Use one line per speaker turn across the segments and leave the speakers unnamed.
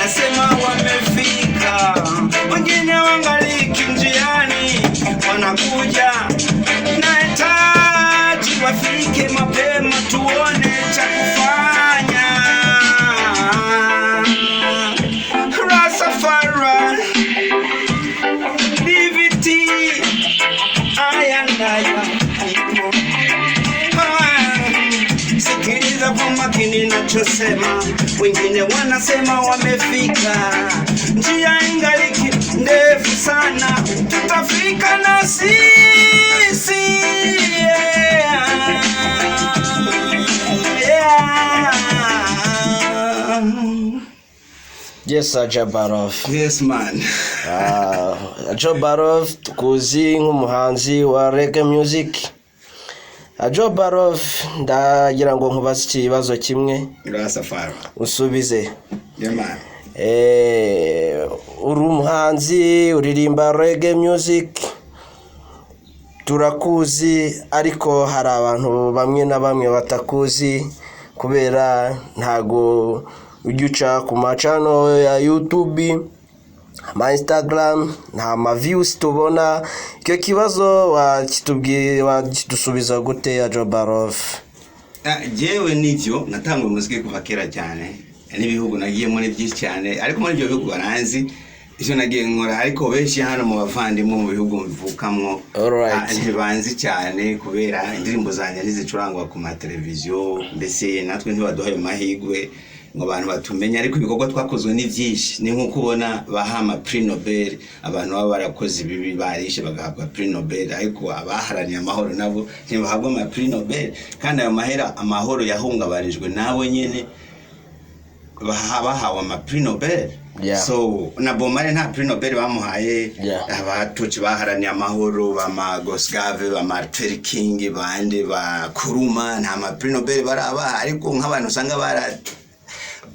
wanasema wamefika, wengine wangaliki njiani wanakuja. Nahitaji wafike mapema tuone cha kufanya. Rastafari DVT ayandaya. Sikiliza kwa makini nachosema, wengine wanasema wamefika, njia ingaliki ndefu sana, tutafika na sisi.
Yes, Ajabarov.
Yes, man.
Ajabarov tukuzi nk'umuhanzi wa reggae music. Ajabarov, ndagira ngo nkubaze ikibazo kimwe.
Rastafari.
Usubize.
Yeah, man.
Uri umuhanzi uririmba reggae music. Turakuzi ariko hari abantu bamwe na bamwe batakuzi kubera ntago ujuca ku macano ya YouTube, ma Instagram, nta ma views tubona. Icyo kibazo wakidusubiza gute Ajabarov?
Jewe nivyo natangwe muziki kuva kera cyane, n'ibihugu nagiye muri byinshi cyane, ariko muri ibyo bihugu baranzi icyo nagiye nkora, ariko benshi hano mu bavandimwe mu bihugu mvukamwo ntibanzi cyane kubera indirimbo zanjye ntizicurangwa ku ma televiziyo, mbese natwe ntibaduhaye mahigwe ngo abantu batumenya. Ariko ibikorwa twakozwe ni byinshi, ni nko kubona bahama Prix Nobel, abantu baba barakoze bibi barishe bagahabwa Prix Nobel, ariko abaharaniye amahoro nabo ntibahabwa ama Prix Nobel, kandi ayo mahera amahoro yahungabanijwe nawe nyene bahawe ama Prix Nobel. So na Bomare nta Prix Nobel bamuhaye. Abatuci baharaniye amahoro bama Gosgave ba Martin Luther King bande ba Kuruma nta ma Prix Nobel baraba, ariko nk'abantu usanga bara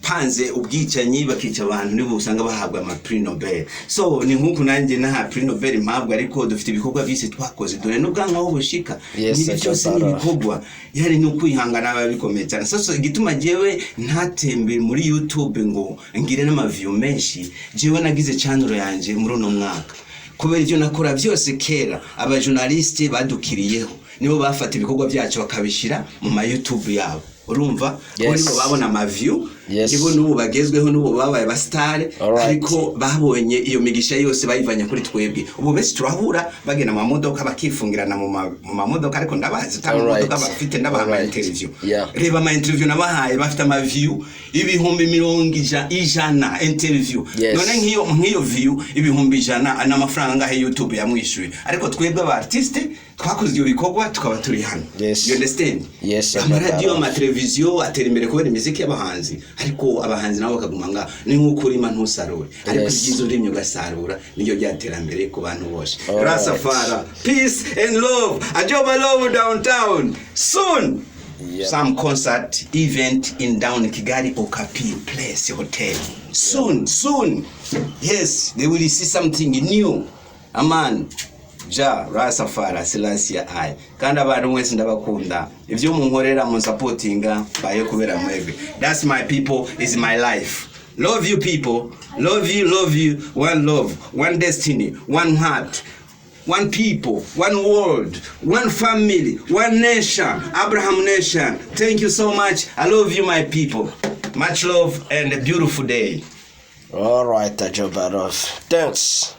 panze ubwicanyi bakica abantu nibo usanga bahabwa ama Prix Nobel. So ni nkuko nanjye na Prix Nobel mpabwa, ariko dufite ibikorwa byose twakoze dore n'ubwanka aho bushika nibi cyose n'ibikorwa yari no kwihangana ababikomeye cyane. So igituma jewe ntatembe muri YouTube ngo ngire n'ama view menshi, jewe nagize channel yanje muri no mwaka kubera ibyo nakora byose kera. Aba journaliste badukiriyeho nibo bafata ibikorwa byacu bakabishira mu ma YouTube yabo, urumva ko nibo babona ama view, nibo nubu bagezweho, nubu babaye ba star, ariko babonye iyo migisha yose bayivanye kuri twebwe. Ubu bese turahura bagena mu modoka bakifungirana mu mamodoka, ariko ndabazi utamodoka bafite n'abama interview. Reba ama interview nabahaye bafite ama view ibihumbi 100 interview. None nk'iyo view ibihumbi 100 n'amafaranga he YouTube yamwishuye, ariko twebwe aba artiste twakoze iyo bikorwa tukaba turi hano. You understand? Radio ama televiziyo atera imbere kubera imiziki y'abahanzi, ariko abahanzi nabo bakagumanga ni nk'ukuri ntusarure, ariko ibyizo rimwe ugasarura niyo byaterambere ku bantu bose. Rastafari, peace and love. Ajabarov downtown soon. Some concert event in down Kigali Okapi Place Hotel. Soon. Yes, they will see something new. Aman. Rastafari Selassie I. Kandi abantu mwese ndabakunda. Ivyo munkorera mu supportinga baye kubera mwebwe. That's my people, is my life. Love you people. Love you. One love, one destiny, one heart. One people, one world, one family, one nation, Abraham nation. Thank you so much. I love you, my people. Much love and a beautiful day.
All right, Ajabarov. Thanks.